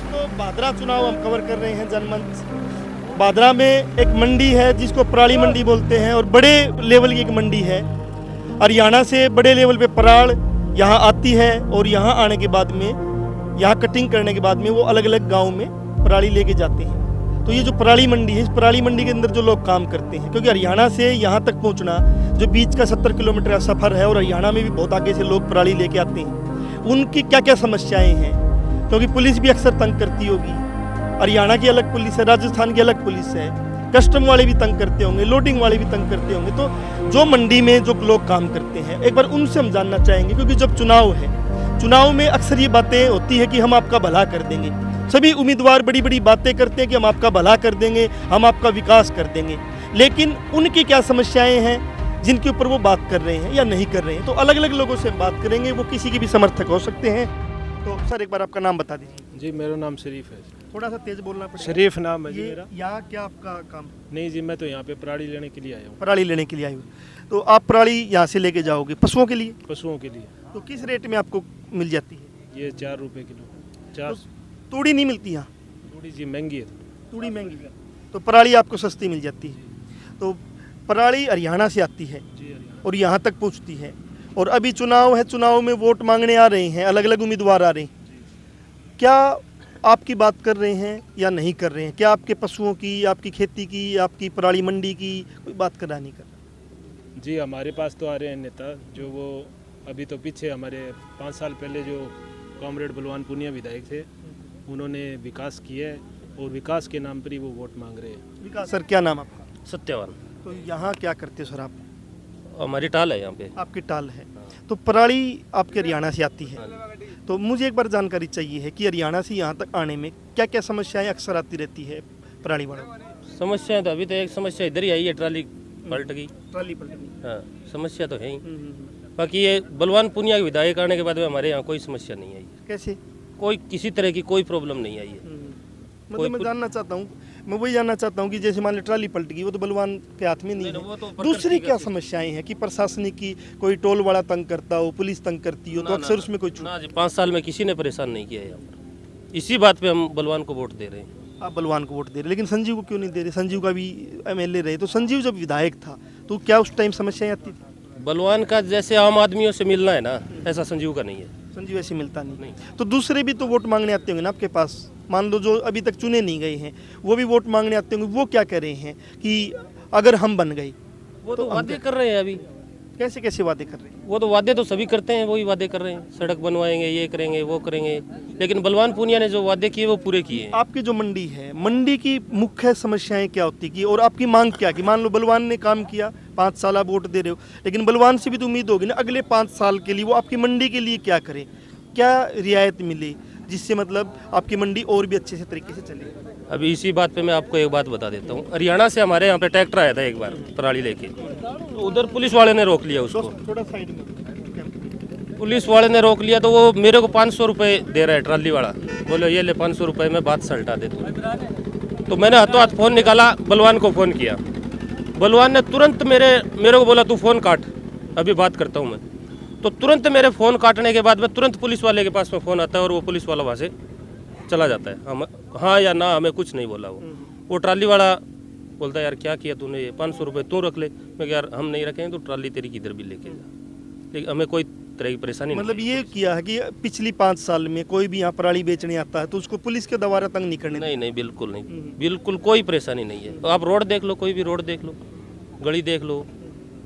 दोस्तों, बादरा चुनाव हम कवर कर रहे हैं जनमंच। बादरा में एक मंडी है जिसको पराली मंडी बोलते हैं और बड़े लेवल की एक मंडी है। हरियाणा से बड़े लेवल पे पराल यहाँ आती है और यहाँ आने के बाद में, यहाँ कटिंग करने के बाद में वो अलग अलग गांव में पराली लेके जाते हैं। तो ये जो पराली मंडी है, इस पराली मंडी के अंदर जो लोग काम करते हैं, क्योंकि हरियाणा से यहाँ तक पहुँचना जो बीच का 70 किलोमीटर का सफ़र है और हरियाणा में भी बहुत आगे से लोग पराली लेके आते हैं, उनकी क्या क्या समस्याएँ हैं, क्योंकि पुलिस भी अक्सर तंग करती होगी। हरियाणा की अलग पुलिस है, राजस्थान की अलग पुलिस है, कस्टम वाले भी तंग करते होंगे, लोडिंग वाले भी तंग करते होंगे। तो जो मंडी में जो लोग काम करते हैं, एक बार उनसे हम जानना चाहेंगे, क्योंकि जब चुनाव है, चुनाव में अक्सर ये बातें होती है कि हम आपका भला कर देंगे। सभी उम्मीदवार बड़ी बड़ी बातें करते हैं कि हम आपका भला कर देंगे, हम आपका विकास कर देंगे, लेकिन उनकी क्या समस्याएं हैं जिनके ऊपर वो बात कर रहे हैं या नहीं कर रहे हैं। तो अलग अलग लोगों से बात करेंगे, वो किसी के भी समर्थक हो सकते हैं। तो सर, एक बार आपका नाम बता दीजिए। जी, मेरा नाम शरीफ है। थोड़ा सा तेज बोलना पड़ेगा। शरीफ नाम है जी मेरा। यहाँ क्या आपका काम? नहीं जी, मैं तो यहाँ पे पराली लेने के लिए आया हूँ। पराली लेने के लिए आए हुए। तो आप पराली यहाँ से लेके जाओगे पशुओं के लिए? पशुओं के लिए। तो किस रेट में आपको मिल जाती है? ये 4 रुपये किलो। 4 तूड़ी नहीं मिलती यहाँ? थोड़ी जी महंगी है। तूड़ी महंगी है, तो पराली आपको सस्ती मिल जाती है। तो पराली हरियाणा से आती है और यहाँ तक पहुँचती है। और अभी चुनाव है, चुनाव में वोट मांगने आ रहे हैं, अलग अलग उम्मीदवार आ रहे हैं। क्या आपकी बात कर रहे हैं या नहीं कर रहे हैं? क्या आपके पशुओं की, आपकी खेती की, आपकी पराली मंडी की कोई बात कर रहा नहीं कर रहा? जी, हमारे पास तो आ रहे हैं नेता, जो वो अभी तो पीछे हमारे 5 साल पहले जो कॉमरेड बलवान पुनिया विधायक थे, उन्होंने विकास किया है और विकास के नाम पर ही वो वोट मांग रहे हैं। विकास सर, क्या नाम आपका? सत्यवान। तो यहाँ क्या करते हो सर आप? हमारी टाल है यहाँ पे। आपकी टाल है। तो पराली आपके हरियाणा से आती है। तो मुझे एक बार जानकारी चाहिए है कि हरियाणा से यहाँ तक आने में क्या क्या समस्याएं अक्सर आती रहती है पराली वालों को? समस्याएं तो अभी तो एक समस्या इधर ही आई है, ट्राली पलट गई। ट्राली पलट गई। हाँ, समस्या तो है ही। बाकी ये बलवान पुनिया के विधायक आने के बाद में हमारे यहाँ कोई समस्या नहीं आई। कैसे? कोई किसी तरह की कोई प्रॉब्लम नहीं आई है। मतलब मैं जानना चाहता हूँ, मैं वही जानना चाहता हूँ कि जैसे मान लो ट्राली पलट गई, वो तो बलवान के हाथ में नहीं है। वो तो दूसरी क्या समस्याएं हैं कि प्रशासनिक की, कोई टोल वाला तंग करता हो, पुलिस तंग करती हो, तो अक्सर उसमें कोई छूट? ना जी, 5 साल में किसी ने परेशान नहीं किया है यहाँ पर। इसी बात पे हम बलवान को वोट दे रहे हैं। आप बलवान को वोट दे रहे, लेकिन संजीव को क्यों नहीं दे रहे? संजीव का भी MLA रहे, तो संजीव जब विधायक था तो क्या उस टाइम समस्याएं आती थी? बलवान का जैसे आम आदमियों से मिलना है ना, ऐसा संजीव का नहीं है। संजीव ऐसे मिलता नहीं। तो दूसरे भी तो वोट मांगने आते होंगे ना आपके पास, मान लो जो अभी तक चुने नहीं गए हैं, वो भी वोट मांगने आते होंगे। वो क्या कह रहे हैं कि अगर हम बन गए? वो तो वादे कर रहे हैं अभी। कैसे कैसे वादे कर रहे हैं? वो तो वादे तो सभी करते हैं, वही वादे कर रहे हैं, सड़क बनवाएंगे, ये करेंगे, वो करेंगे, लेकिन बलवान पुनिया ने जो वादे किए वो पूरे किए हैं। आपकी जो मंडी है, मंडी की मुख्य समस्याएं क्या होती की और आपकी मांग क्या? कि मान लो बलवान ने काम किया, 5 साल आप वोट दे रहे हो, लेकिन बलवान से भी तो उम्मीद होगी ना अगले 5 साल के लिए वो आपकी मंडी के लिए क्या करे, क्या रियायत मिले, जिससे मतलब आपकी मंडी और भी अच्छे से तरीके से चले। अभी इसी बात पे मैं आपको एक बात बता देता हूँ। हरियाणा से हमारे यहाँ पे ट्रैक्टर आया था एक बार पराली लेके, तो उधर पुलिस वाले ने रोक लिया उसको। थोड़ा साइड में। पुलिस वाले ने रोक लिया तो वो मेरे को 500 रुपये दे रहा है ट्राली वाला, बोलो ये ले 500 रुपये में बात सलटा दे तो मैंने हाथों हाथ फ़ोन निकाला, बलवान को फ़ोन किया। बलवान ने तुरंत मेरे को बोला तू फ़ोन काट, अभी बात करता हूँ मैं। तो तुरंत मेरे फ़ोन काटने के बाद में तुरंत पुलिस वाले के पास में फ़ोन आता है और वो पुलिस वाला वहाँ से चला जाता है। हम हाँ या ना हमें कुछ नहीं बोला। वो ट्राली वाला बोलता है यार क्या किया तूने, ये 500 रुपये तू रख ले। मैं यार हम नहीं रखें तो ट्राली तेरी किधर भी लेके जा, लेकिन हमें कोई तरह की परेशानी मतलब नहीं। ये किया है कि पिछली 5 साल में कोई भी यहाँ पराली बेचने आता है तो उसको पुलिस के द्वारा तंग नहीं करने? नहीं नहीं, बिल्कुल नहीं, बिल्कुल कोई परेशानी नहीं है। आप रोड देख लो, कोई भी रोड देख लो, गली देख लो,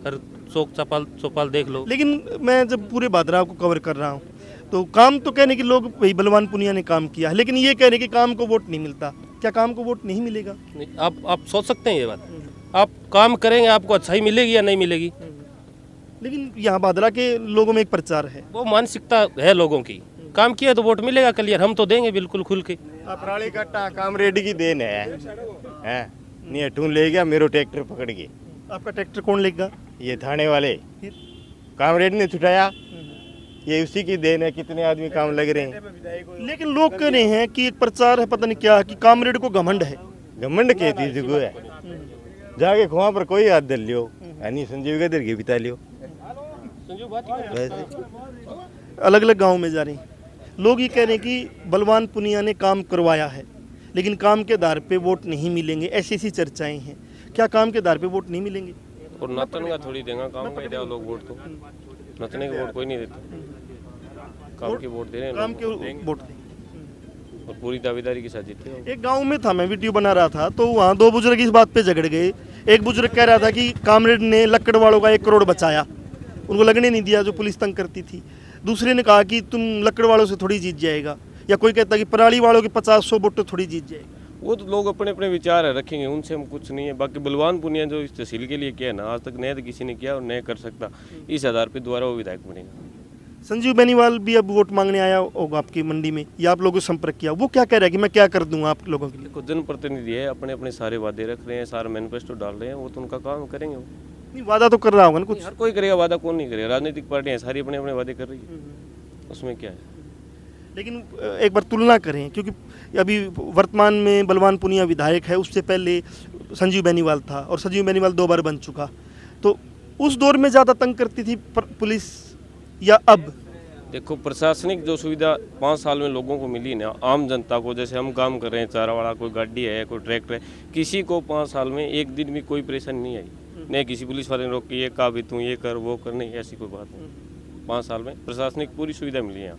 हर चौक चौपाल देख लो। लेकिन मैं जब पूरे बादरा को कवर कर रहा हूँ तो काम तो कहने के लोग भाई बलवान पुनिया ने काम किया है, लेकिन ये कहने कि काम को वोट नहीं मिलता। क्या काम को वोट नहीं मिलेगा? नहीं, आप सोच सकते हैं ये बात। आप काम करेंगे आपको अच्छाई मिलेगी या नहीं मिलेगी? लेकिन यहाँ बादरा के लोगों में एक प्रचार है, वो मानसिकता है लोगों की, काम किया तो वोट मिलेगा क्लियर, हम तो देंगे बिल्कुल खुल के। पराली कट्टा कामरेड की देन है नहीं टून ले गया मेरो ट्रैक्टर पकड़ के। आपका ट्रैक्टर कौन लेगा? ये थाने वाले कामरेड ने छुटाया, ये उसी की देन है। कितने आदमी काम लग रहे हैं, लेकिन लोग कह रहे हैं कि एक प्रचार है पता नहीं क्या कि कामरेड को घमंड है। घमंड के चीज को है, जाके खुआ पर कोई हाथ धर लियो, यानी संजीव के दर के बिता लियो। अलग अलग गाँव में जा रहे हैं, लोग ये कह रहे हैं कि बलवान पुनिया ने काम करवाया है, लेकिन काम के आधार पे वोट नहीं मिलेंगे, ऐसी ऐसी चर्चाएं हैं। क्या काम के आधार पे वोट नहीं मिलेंगे? और नतन का थोड़ी देगा, काम का देगा लोग वोट, तो नतने के वोट कोई नहीं देता, काम के वोट दे रहे हैं, काम के देंगे वोट देंगे। और पूरी दावेदारी के साथ जीते हैं। एक गांव में था, मैं वीडियो बना रहा था, तो वहाँ दो बुजुर्ग इस बात पे झगड़ गए। एक बुजुर्ग कह रहा था कि कामरेड ने लक्कड़ वालों का 1 करोड़ बचाया, उनको लगने नहीं दिया जो पुलिस तंग करती थी। दूसरे ने कहा कि तुम लक्कड़ वालों से थोड़ी जीत जाएगा, या कोई कहता कि पराली वालों के 50-100 वोट तो थोड़ी जीत जाएगा। वो तो लोग अपने अपने विचार है रखेंगे, उनसे हम कुछ नहीं है। बाकी बलवान पुनिया जो इस तहसील के लिए किया है ना, आज तक नया तो किसी ने किया और नया कर सकता, इस आधार पर दोबारा वो विधायक बनेगा। संजीव बेनीवाल भी अब वोट मांगने आया होगा आपकी मंडी में, या आप लोगों से संपर्क किया? वो क्या कह रहा है कि मैं क्या कर दूंगा आप लोगों के लिए? देखो, जनप्रतिनिधि है, अपने अपने सारे वादे रख रहे हैं, सारा मैनिफेस्टो डाल रहे हैं, वो तो उनका काम करेंगे। वो नहीं, वादा तो कर रहा होगा ना कुछ। हर कोई करेगा वादा, कौन नहीं करेगा? राजनीतिक पार्टियां सारी अपने अपने वादे कर रही है, उसमें क्या है। लेकिन एक बार तुलना करें, क्योंकि अभी वर्तमान में बलवान पुनिया विधायक है, उससे पहले संजीव बेनीवाल था, और संजीव बेनीवाल 2 बार बन चुका। तो उस दौर में ज़्यादा तंग करती थी पुलिस या अब? देखो, प्रशासनिक जो सुविधा 5 साल में लोगों को मिली ना, आम जनता को, जैसे हम काम कर रहे हैं, चारा वाला, कोई गाड़ी है, कोई ट्रैक्टर है, किसी को 5 साल में एक दिन भी कोई परेशानी नहीं आई। नहीं किसी पुलिस वाले ने रोक के ये कहा भी तू ये कर वो कर, नहीं, ऐसी कोई बात नहीं। 5 साल में प्रशासनिक पूरी सुविधा मिली है यहाँ।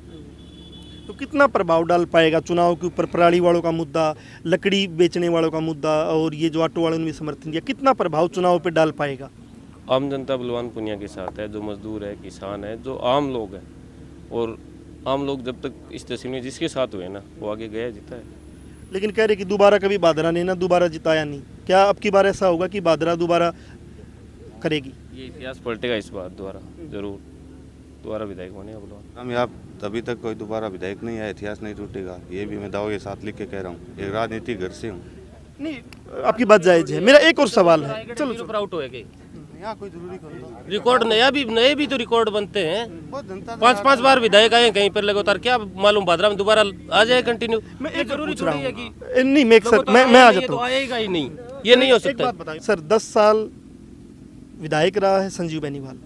तो कितना प्रभाव डाल पाएगा चुनाव के ऊपर पराली वालों का मुद्दा, लकड़ी बेचने वालों का मुद्दा, और ये जो ऑटो वालों ने भी समर्थन किया, कितना प्रभाव चुनाव पे डाल पाएगा? आम जनता बलवान पुनिया के साथ है, जो मजदूर है, किसान है, जो आम लोग हैं। और आम लोग जब तक इस तहसील में जिसके साथ हुए ना, वो आगे गया, जीता है। लेकिन कह रहे कि दोबारा कभी बादरा ने ना दोबारा जिताया नहीं, क्या अब की बार ऐसा होगा कि बादरा दोबारा करेगी? ये इतिहास पलटेगा इस बार, दोबारा जरूर दोबारा विधायक बनेगा बलवान। कामयाब तभी तक कोई दोबारा विधायक नहीं आया, इतिहास नहीं टूटेगा, ये भी मैं दावे के साथ लिख के कह रहा हूँ। एक राजनीतिक घर से हूँ। नहीं, आपकी बात जायज है। मेरा एक और सवाल है, चलो आउट होएगी, यहाँ कोई जरूरी रिकॉर्ड नए भी तो रिकॉर्ड बनते हैं। 5-5 बार विधायक आए कहीं पर लगातार, क्या मालूम भाद्रा में दोबारा आ जाए कंटिन्यू? मैं एक जरूरी पूछ रहा थोड़ी है हूँ। कि नहीं, मैं आ जाता हूँ। आएगा ही नहीं, ये नहीं हो एक सकता। बात बताइए सर, 10 साल विधायक रहा है संजीव बेनीवाल,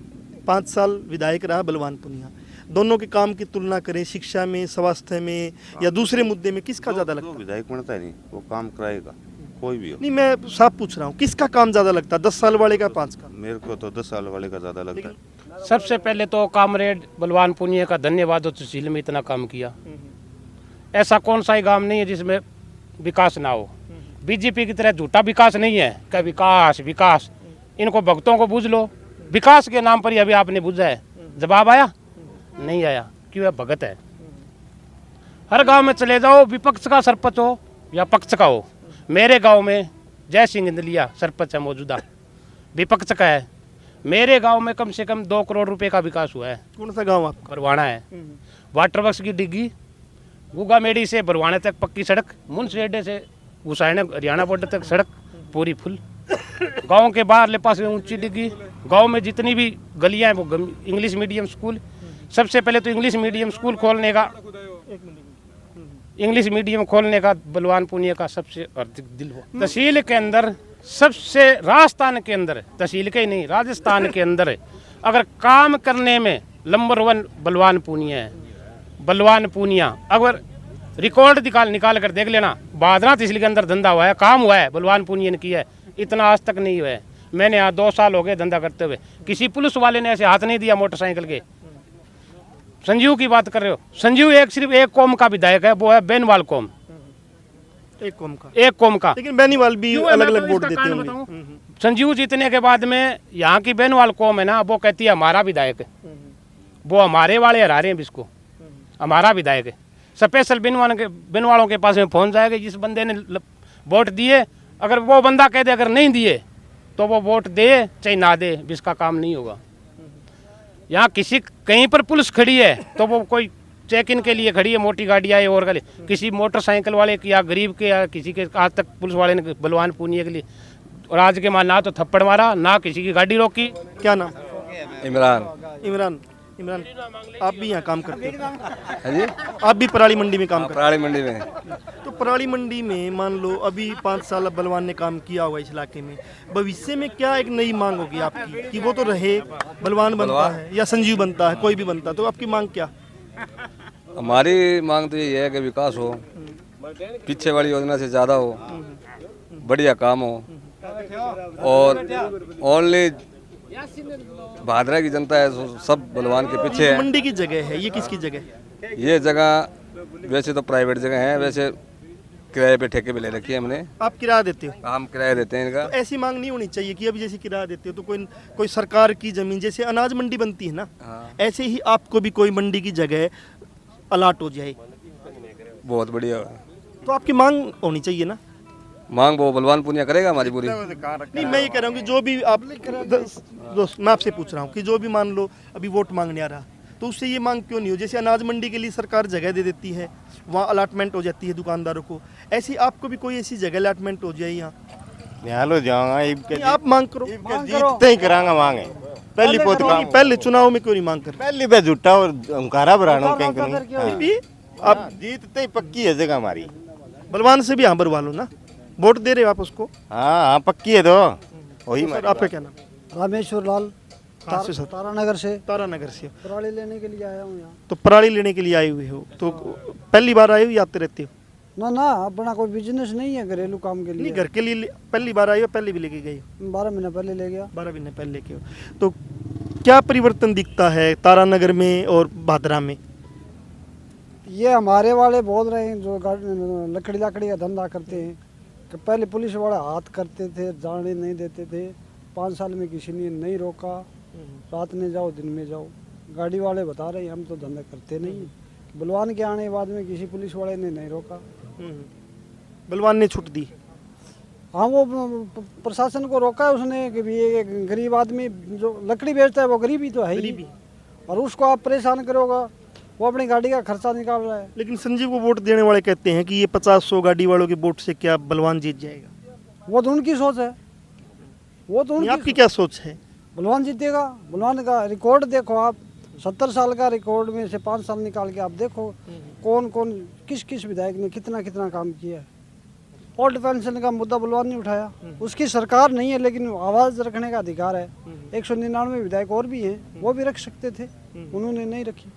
5 साल विधायक रहा बलवान पुनिया। दोनों के काम की तुलना करें, शिक्षा में, स्वास्थ्य में, या दूसरे मुद्दे में, किसका ज़्यादा लगता है? विधायक बनता है नहीं, वो काम कराएगा, कोई भी हो। नहीं, मैं साफ पूछ रहा हूँ, किसका काम ज़्यादा लगता है, 10 साल वाले का 5 का? मेरे को तो 10 साल वाले का ज़्यादा लगता है। सबसे पहले तो कामरेड बलवान पुनिया का धन्यवाद हो, तहसील में इतना काम किया। ऐसा कौन सा ही गांव नहीं है जिसमें विकास ना हो। बीजेपी की तरह झूठा विकास नहीं है कि विकास विकास, इनको भक्तों को बूझ लो। विकास के नाम पर ही अभी आपने बुझा है, जवाब आया नहीं आया, क्यों? है भगत है। हर गांव में चले जाओ, विपक्ष का सरपंच हो या पक्ष का हो। मेरे गांव में जय सिंह इंदलिया सरपंच है मौजूदा, विपक्ष का है। मेरे गांव में कम से कम 2 करोड़ रुपए का विकास हुआ है। कौन सा गाँव आपका? बरवाना है। वाटर वर्क्स की डिग्गी, गुगा मेड़ी से बरवाने तक पक्की सड़क, मुंसरेडे से घुसाने हरियाणा बॉर्डर तक सड़क पूरी फुल। गांव के बाहरले पास में ऊंची डिग्गी। गांव में जितनी भी गलियां हैं वो इंग्लिश मीडियम स्कूल। सबसे पहले तो इंग्लिश मीडियम स्कूल खोलने का बलवान पुनिया का सबसे अधिक दिल हो। तहसील के अंदर सबसे, राजस्थान के अंदर, तहसील के ही नहीं राजस्थान के अंदर अगर काम करने में नंबर 1 बलवान पुनिया है। बलवान पुनिया अगर रिकॉर्ड निकाल कर देख लेना, बादरा तहसील के अंदर धंधा हुआ है, काम हुआ है, बलवान पुनिया ने किया है। इतना आज तक नहीं हुआ है। मैंने यहाँ 2 साल हो गए धंधा करते हुए, किसी पुलिस वाले ने ऐसे हाथ नहीं दिया मोटरसाइकिल के। संजीव की बात कर रहे हो, संजीव सिर्फ एक कौम का विधायक है, वो है बेनीवाल कौम। एक कौम का? एक कौम का। लेकिन बेनीवाल भी अलग अलग वोट देते कारण होंगे। संजीव जीतने के बाद में यहाँ की बेनीवाल कौम है ना, वो कहती है हमारा विधायक है, वो हमारे वाले हरा रहे हैं इसको, हमारा विधायक है। स्पेशल बेनवालों के पास में फोन जाएगा, जिस बंदे ने वोट दिए, अगर वो बंदा कह दे अगर नहीं दिए तो वो वोट दे चाहे ना दे, इसका काम नहीं होगा। यहाँ कहीं पर पुलिस खड़ी है तो वो कोई चेक इन के लिए खड़ी है, मोटी गाड़ियाँ है और किसी मोटरसाइकिल वाले की या गरीब के या किसी के आज तक पुलिस वाले ने बलवान पुनिया के लिए और आज के मान ना तो थप्पड़ मारा ना किसी की गाड़ी रोकी। क्या नाम? इमरान। इमरान, आप भी यहाँ काम करते हैं? हाँ जी, आप भी पराली मंडी में काम करते पराली मंडी में। हैं? तो पराली मंडी में मान लो अभी 5 साल अब बलवान ने काम किया होगा इस इलाके में, भविष्य में क्या एक नई मांग होगी आपकी कि वो तो रहे, बलवान बनता है या संजीव बनता है, कोई भी बनता है, तो आपकी मांग क्या? हमारी मांग तो यही है कि विकास हो, पीछे वाली योजना से ज़्यादा हो, बढ़िया काम हो, और ओनली भादरा की जनता है सब बलवान के पीछे है। मंडी की जगह है, ये किसकी जगह है? ये जगह वैसे तो प्राइवेट जगह है, वैसे किराए पे ठेके पे ले रखी है हमने, आप किराया देते हो? हम किराया देते हैं इनका। तो ऐसी मांग नहीं होनी चाहिए कि अभी जैसे किराया देते हो तो कोई सरकार की जमीन, जैसे अनाज मंडी बनती है ना, ऐसे ही आपको भी कोई मंडी की जगह अलाट हो जाए बहुत बढ़िया। तो आपकी मांग होनी चाहिए ना। मांग वो बलवान पुनिया करेगा हमारी पूरी। नहीं, मैं ये कह रहा हूँ कि जो भी आप दोस्त, मैं आपसे पूछ रहा हूँ कि जो भी मान लो अभी वोट मांगने आ रहा, तो उससे ये मांग क्यों नहीं हो, जैसे अनाज मंडी के लिए सरकार जगह दे देती है, वहाँ अलाटमेंट हो जाती है दुकानदारों को, ऐसी आपको भी कोई ऐसी जगह अलाटमेंट हो जाए यहाँ, लो जाऊंगा आप मांग करो। जीतते ही करांगा मांगे। पहली पोत काम, पहले चुनाव में क्यों नहीं मांग कर? पहली पे झूठा और हंकारा भराना कहीं करूं। भी आप जीतते ही पक्की है जगह हमारी। बलवान से भी हाँ भरवा लो ना, वोट दे रहे हो आप उसको। हाँ हाँ पक्की है तो वही। सर आपका क्या नाम? रामेश्वर लाल, कहाँ से सर? तारानगर से। तारानगर से। पराली लेने के लिए आया हूँ यहाँ। तो पराली लेने के लिए आए हुए हो, तो पहली बार आए हो या आते रहते हो? ना ना, अपना कोई बिजनेस नहीं है, घरेलू काम के लिए। नहीं, घर के लिए पहली बार आए हो, पहले भी लेके गए हो? 12 महीने पहले ले गया। 12 महीने पहले लेके हो। तो क्या परिवर्तन दिखता है तारानगर में और भादरा में? ये हमारे वाले बोल रहे हैं जो लकड़ी का धंधा करते हैं कि पहले पुलिस वाले हाथ करते थे, जाने नहीं देते थे, 5 साल में किसी ने नहीं रोका, रात में जाओ दिन में जाओ। गाड़ी वाले बता रहे हैं हम तो धंधा करते नहीं। बलवान के आने के बाद में किसी पुलिस वाले ने नहीं रोका। बलवान ने छूट दी? हाँ, वो प्रशासन को रोका है उसने कि भी ये गरीब आदमी जो लकड़ी बेचता है वो गरीब ही तो है ही, और उसको आप परेशान करोगा, वो अपनी गाड़ी का खर्चा निकाल रहा है। लेकिन संजीव को वोट देने वाले कहते हैं कि ये 50-100 गाड़ी वालों के वोट से क्या बलवान जीत जाएगा? वो तो उनकी सोच है, वो तो आपकी क्या सोच है? बलवान जीतेगा। बलवान का रिकॉर्ड देखो आप, 70 साल का रिकॉर्ड में से 5 साल निकाल के आप देखो कौन कौन किस किस विधायक ने कितना कितना काम किया है। ओल्ड पेंशन का मुद्दा बलवान ने उठाया, उसकी सरकार नहीं है लेकिन आवाज़ रखने का अधिकार है। 199 विधायक और भी हैं, वो भी रख सकते थे, उन्होंने नहीं रखी।